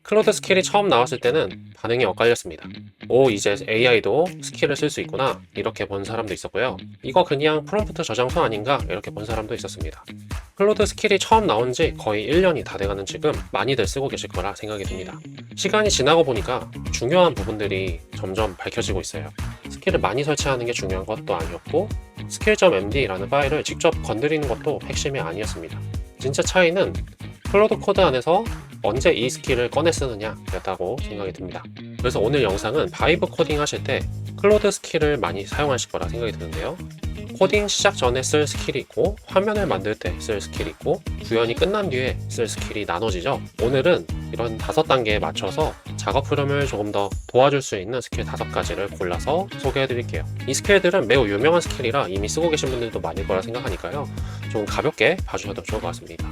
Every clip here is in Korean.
클로드 스킬이 처음 나왔을 때는 반응이 엇갈렸습니다. 오, 이제 AI도 스킬을 쓸 수 있구나, 이렇게 본 사람도 있었고요. 이거 그냥 프롬프트 저장소 아닌가, 이렇게 본 사람도 있었습니다. 클로드 스킬이 처음 나온 지 거의 1년이 다 돼가는 지금 많이들 쓰고 계실 거라 생각이 듭니다. 시간이 지나고 보니까 중요한 부분들이 점점 밝혀지고 있어요. 스킬을 많이 설치하는 게 중요한 것도 아니었고, skill.md라는 파일을 직접 건드리는 것도 핵심이 아니었습니다. 진짜 차이는 클로드 코드 안에서 언제 이 스킬을 꺼내 쓰느냐 였다고 생각이 듭니다. 그래서 오늘 영상은 바이브 코딩 하실 때 클로드 스킬을 많이 사용하실 거라 생각이 드는데요. 코딩 시작 전에 쓸 스킬이 있고, 화면을 만들 때 쓸 스킬이 있고, 구현이 끝난 뒤에 쓸 스킬이 나눠지죠. 오늘은 이런 5단계에 맞춰서 작업 흐름을 조금 더 도와줄 수 있는 스킬 5가지를 골라서 소개해 드릴게요. 이 스킬들은 매우 유명한 스킬이라 이미 쓰고 계신 분들도 많을 거라 생각하니까요, 좀 가볍게 봐주셔도 좋을 것 같습니다.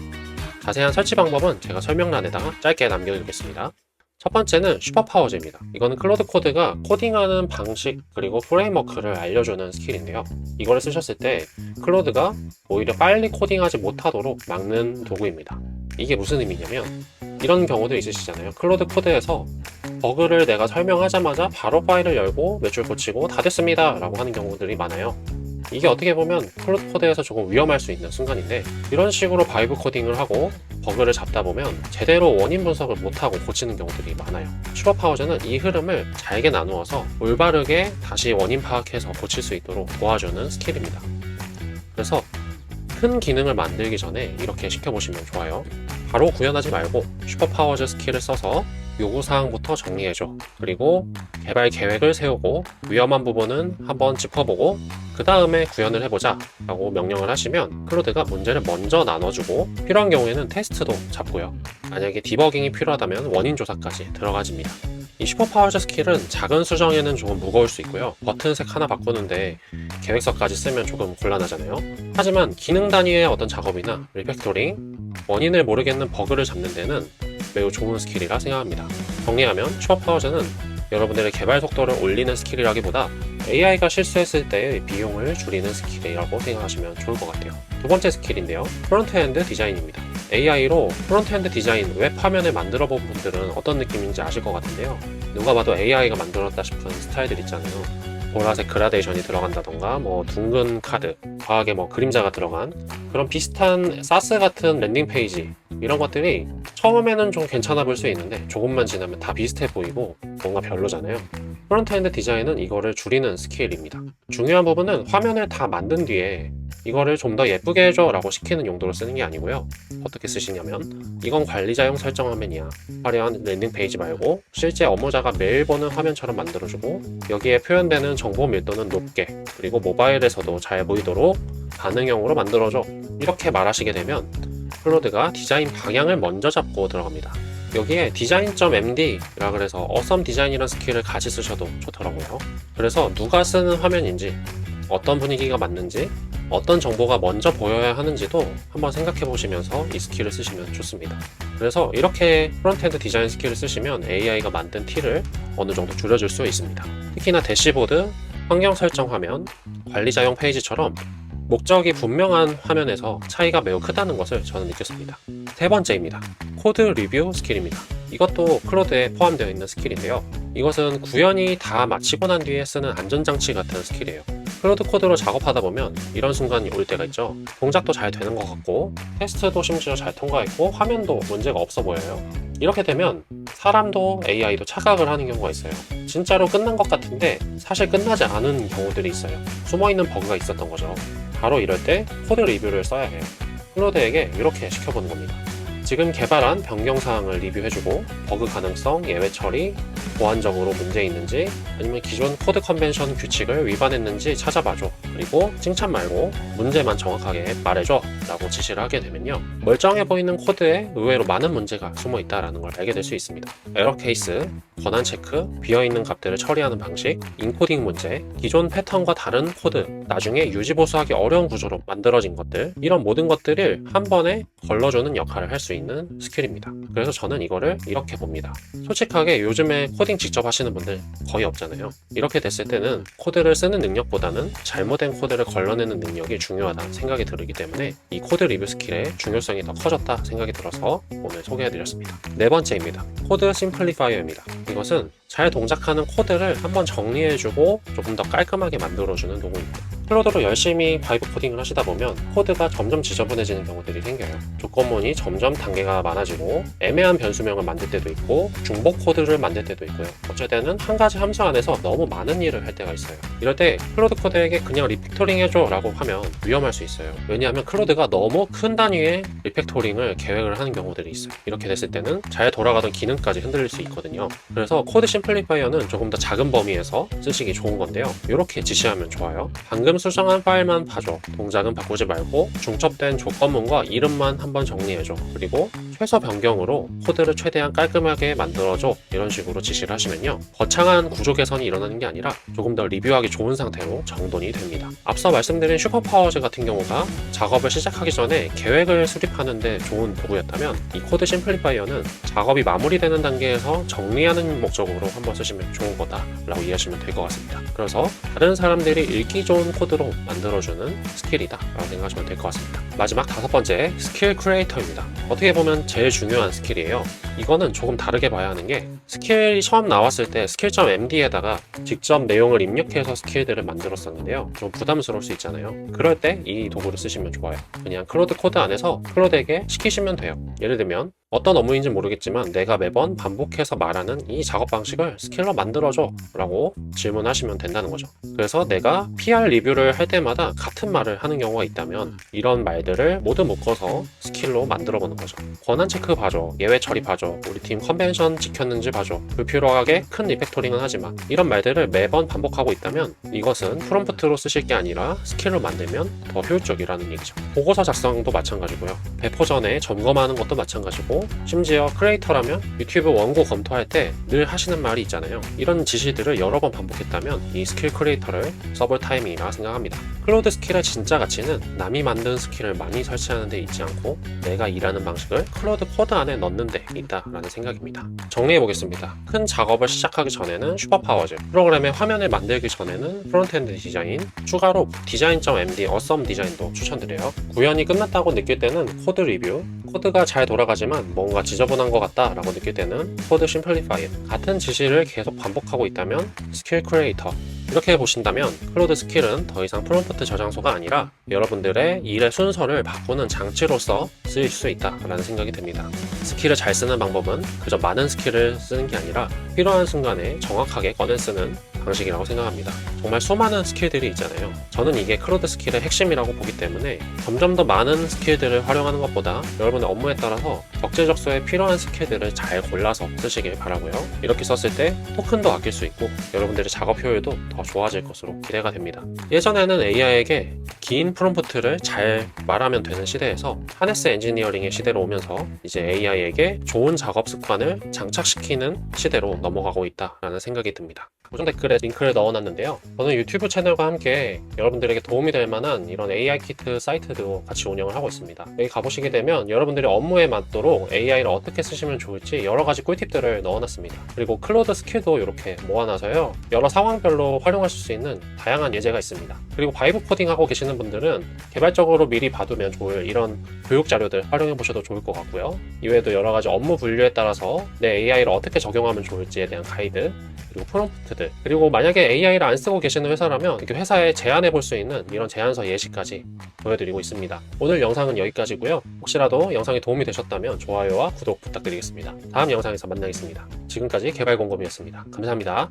자세한 설치 방법은 제가 설명란에다가 짧게 남겨두겠습니다. 첫 번째는 슈퍼파워즈입니다. 이거는 클로드 코드가 코딩하는 방식 그리고 프레임워크를 알려주는 스킬인데요. 이거를 쓰셨을 때 클로드가 오히려 빨리 코딩하지 못하도록 막는 도구입니다. 이게 무슨 의미냐면, 이런 경우도 있으시잖아요. 클로드 코드에서 버그를 내가 설명하자마자 바로 파일을 열고 몇 줄 고치고 다 됐습니다 라고 하는 경우들이 많아요. 이게 어떻게 보면 클로드 코드에서 조금 위험할 수 있는 순간인데, 이런 식으로 바이브 코딩을 하고 버그를 잡다 보면 제대로 원인 분석을 못하고 고치는 경우들이 많아요. 슈퍼파워즈는 이 흐름을 잘게 나누어서 올바르게 다시 원인 파악해서 고칠 수 있도록 도와주는 스킬입니다. 그래서 큰 기능을 만들기 전에 이렇게 시켜보시면 좋아요. 바로 구현하지 말고 슈퍼파워즈 스킬을 써서 요구사항부터 정리해줘. 그리고 개발 계획을 세우고 위험한 부분은 한번 짚어보고 그 다음에 구현을 해보자 라고 명령을 하시면 클로드가 문제를 먼저 나눠주고, 필요한 경우에는 테스트도 잡고요. 만약에 디버깅이 필요하다면 원인 조사까지 들어가집니다. 이 슈퍼파워즈 스킬은 작은 수정에는 조금 무거울 수 있고요. 버튼색 하나 바꾸는데 계획서까지 쓰면 조금 곤란하잖아요. 하지만 기능 단위의 어떤 작업이나 리팩토링, 원인을 모르겠는 버그를 잡는 데는 매우 좋은 스킬이라 생각합니다. 정리하면 슈퍼파워즈는 여러분들의 개발 속도를 올리는 스킬이라기보다 AI가 실수했을 때의 비용을 줄이는 스킬이라고 생각하시면 좋을 것 같아요. 두 번째 스킬인데요, 프론트엔드 디자인입니다. AI로 프론트엔드 디자인, 웹 화면을 만들어 본 분들은 어떤 느낌인지 아실 것 같은데요. 누가 봐도 AI가 만들었다 싶은 스타일들 있잖아요. 보라색 그라데이션이 들어간다던가, 둥근 카드, 과하게 그림자가 들어간 그런 비슷한 사스 같은 랜딩 페이지, 이런 것들이 처음에는 좀 괜찮아 보일 수 있는데 조금만 지나면 다 비슷해 보이고 뭔가 별로잖아요. 프론트엔드 디자인은 이거를 줄이는 스킬입니다. 중요한 부분은 화면을 다 만든 뒤에 이거를 좀 더 예쁘게 해줘 라고 시키는 용도로 쓰는 게 아니고요. 어떻게 쓰시냐면, 이건 관리자용 설정 화면이야, 화려한 랜딩 페이지 말고 실제 업무자가 매일 보는 화면처럼 만들어주고, 여기에 표현되는 정보 밀도는 높게, 그리고 모바일에서도 잘 보이도록 반응형으로 만들어줘, 이렇게 말하시게 되면 클로드가 디자인 방향을 먼저 잡고 들어갑니다. 여기에 design.md라 그래서 awesome design이라는 스킬을 같이 쓰셔도 좋더라고요. 그래서 누가 쓰는 화면인지, 어떤 분위기가 맞는지, 어떤 정보가 먼저 보여야 하는지도 한번 생각해 보시면서 이 스킬을 쓰시면 좋습니다. 그래서 이렇게 프론트엔드 디자인 스킬을 쓰시면 AI가 만든 티를 어느 정도 줄여줄 수 있습니다. 특히나 대시보드, 환경 설정 화면, 관리자용 페이지처럼 목적이 분명한 화면에서 차이가 매우 크다는 것을 저는 느꼈습니다. 세 번째입니다. 코드 리뷰 스킬입니다. 이것도 클로드에 포함되어 있는 스킬인데요. 이것은 구현이 다 마치고 난 뒤에 쓰는 안전장치 같은 스킬이에요. 클로드 코드로 작업하다 보면 이런 순간이 올 때가 있죠. 동작도 잘 되는 것 같고, 테스트도 심지어 잘 통과했고, 화면도 문제가 없어 보여요. 이렇게 되면 사람도 AI도 착각을 하는 경우가 있어요. 진짜로 끝난 것 같은데 사실 끝나지 않은 경우들이 있어요. 숨어있는 버그가 있었던 거죠. 바로 이럴 때 코드 리뷰를 써야 해요. 클로드에게 이렇게 시켜보는 겁니다. 지금 개발한 변경사항을 리뷰해주고, 버그 가능성, 예외 처리, 보안적으로 문제 있는지, 아니면 기존 코드 컨벤션 규칙을 위반했는지 찾아봐줘. 그리고 칭찬 말고 문제만 정확하게 말해줘 라고 지시를 하게 되면요, 멀쩡해 보이는 코드에 의외로 많은 문제가 숨어 있다는 걸 알게 될 수 있습니다. 에러 케이스, 권한 체크, 비어있는 값들을 처리하는 방식, 인코딩 문제, 기존 패턴과 다른 코드, 나중에 유지보수하기 어려운 구조로 만들어진 것들, 이런 모든 것들을 한 번에 걸러주는 역할을 할 수 수 있는 스킬입니다. 그래서 저는 이거를 이렇게 봅니다. 솔직하게 요즘에 코딩 직접 하시는 분들 거의 없잖아요. 이렇게 됐을 때는 코드를 쓰는 능력보다는 잘못된 코드를 걸러내는 능력이 중요하다 생각이 들기 때문에 이 코드 리뷰 스킬의 중요성이 더 커졌다 생각이 들어서 오늘 소개해드렸습니다. 네 번째입니다. 코드 심플리파이어입니다. 이것은 잘 동작하는 코드를 한번 정리해주고 조금 더 깔끔하게 만들어주는 도구입니다. 클로드로 열심히 바이브 코딩을 하시다 보면 코드가 점점 지저분해지는 경우들이 생겨요. 조건문이 점점 단계가 많아지고 애매한 변수명을 만들 때도 있고 중복 코드를 만들 때도 있고요. 어쩔 때는 한 가지 함수 안에서 너무 많은 일을 할 때가 있어요. 이럴 때 클로드 코드에게 그냥 리팩토링 해줘 라고 하면 위험할 수 있어요. 왜냐하면 클로드가 너무 큰 단위의 리팩토링을 계획을 하는 경우들이 있어요. 이렇게 됐을 때는 잘 돌아가던 기능까지 흔들릴 수 있거든요. 그래서 코드 심플리파이어는 조금 더 작은 범위에서 쓰시기 좋은 건데요. 이렇게 지시하면 좋아요. 방금 수정한 파일만 봐줘. 동작은 바꾸지 말고 중첩된 조건문과 이름만 한번 정리해줘. 그리고 최소 변경으로 코드를 최대한 깔끔하게 만들어줘. 이런 식으로 지시를 하시면요. 거창한 구조 개선이 일어나는 게 아니라 조금 더 리뷰하기 좋은 상태로 정돈이 됩니다. 앞서 말씀드린 슈퍼파워즈 같은 경우가 작업을 시작하기 전에 계획을 수립하는 데 좋은 도구였다면 이 코드 심플리파이어는 작업이 마무리되는 단계에서 정리하는 목적으로 한번 쓰시면 좋은 거다라고 이해하시면 될 것 같습니다. 그래서 다른 사람들이 읽기 좋은 코드로 만들어주는 스킬이다 라고 생각하시면 될 것 같습니다. 마지막 다섯 번째, 스킬 크리에이터입니다. 어떻게 보면 제일 중요한 스킬이에요. 이거는 조금 다르게 봐야 하는 게 스킬이 처음 나왔을 때 스킬.md에다가 직접 내용을 입력해서 스킬들을 만들었었는데요. 좀 부담스러울 수 있잖아요. 그럴 때 이 도구를 쓰시면 좋아요. 그냥 클로드 코드 안에서 클로드에게 시키시면 돼요. 예를 들면 어떤 업무인지 모르겠지만 내가 매번 반복해서 말하는 이 작업 방식을 스킬로 만들어줘 라고 질문하시면 된다는 거죠. 그래서 내가 PR 리뷰를 할 때마다 같은 말을 하는 경우가 있다면 이런 말들을 모두 묶어서 스킬로 만들어 보는 거죠. 권한 체크 봐줘, 예외 처리 봐줘, 우리 팀 컨벤션 지켰는지 봐줘. 불필요하게 큰 리팩토링은 하지만 이런 말들을 매번 반복하고 있다면 이것은 프롬프트로 쓰실 게 아니라 스킬로 만들면 더 효율적이라는 얘기죠. 보고서 작성도 마찬가지고요. 배포 전에 점검하는 것도 마찬가지고 심지어 크리에이터라면 유튜브 원고 검토할 때 늘 하시는 말이 있잖아요. 이런 지시들을 여러 번 반복했다면 이 스킬 크리에이터를 써볼 타이밍이라 생각합니다. 클로드 스킬의 진짜 가치는 남이 만든 스킬을 많이 설치하는 데 있지 않고 내가 일하는 방식을 클로드 코드 안에 넣는 데 있다라는 생각입니다. 정리해 보겠습니다. 큰 작업을 시작하기 전에는 슈퍼파워즈, 프로그램의 화면을 만들기 전에는 프론트엔드 디자인, 추가로 디자인.md 어썸 디자인도 추천드려요. 구현이 끝났다고 느낄 때는 코드 리뷰, 코드가 잘 돌아가지만 뭔가 지저분한 것 같다 라고 느낄 때는 코드 심플리파이어, 같은 지시를 계속 반복하고 있다면 스킬 크리에이터, 이렇게 보신다면 클로드 스킬은 더 이상 프롬프트 저장소가 아니라 여러분들의 일의 순서를 바꾸는 장치로서 쓰일 수 있다라는 생각이 듭니다. 스킬을 잘 쓰는 방법은 그저 많은 스킬을 쓰는 게 아니라 필요한 순간에 정확하게 꺼내 쓰는 방식이라고 생각합니다. 정말 수많은 스킬들이 있잖아요. 저는 이게 클로드 스킬의 핵심이라고 보기 때문에 점점 더 많은 스킬들을 활용하는 것보다 여러분의 업무에 따라서 적재적소에 필요한 스킬들을 잘 골라서 쓰시길 바라고요. 이렇게 썼을 때 토큰도 아낄 수 있고 여러분들의 작업 효율도 더 좋아질 것으로 기대가 됩니다. 예전에는 AI에게 긴 프롬프트를 잘 말하면 되는 시대에서 하네스 엔지니어링의 시대로 오면서 이제 AI에게 좋은 작업 습관을 장착시키는 시대로 넘어가고 있다라는 생각이 듭니다. 고정 댓글에 링크를 넣어놨는데요. 저는 유튜브 채널과 함께 여러분들에게 도움이 될 만한 이런 AI 키트 사이트도 같이 운영을 하고 있습니다. 여기 가보시게 되면 여러분들의 업무에 맞도록 AI를 어떻게 쓰시면 좋을지 여러 가지 꿀팁들을 넣어놨습니다. 그리고 클로드 스킬도 이렇게 모아놔서요. 여러 상황별로 활용하실 수 있는 다양한 예제가 있습니다. 그리고 바이브 코딩 하고 계시는 분들은 개발적으로 미리 봐두면 좋을 이런 교육 자료들 활용해 보셔도 좋을 것 같고요. 이외에도 여러 가지 업무 분류에 따라서 내 AI를 어떻게 적용하면 좋을지에 대한 가이드, 그리고 프롬프트들, 그리고 만약에 AI를 안 쓰고 계시는 회사라면 이렇게 회사에 제안해 볼 수 있는 이런 제안서 예시까지 보여드리고 있습니다. 오늘 영상은 여기까지고요. 혹시라도 영상이 도움이 되셨다면 좋아요와 구독 부탁드리겠습니다. 다음 영상에서 만나겠습니다. 지금까지 개발공검이었습니다. 감사합니다.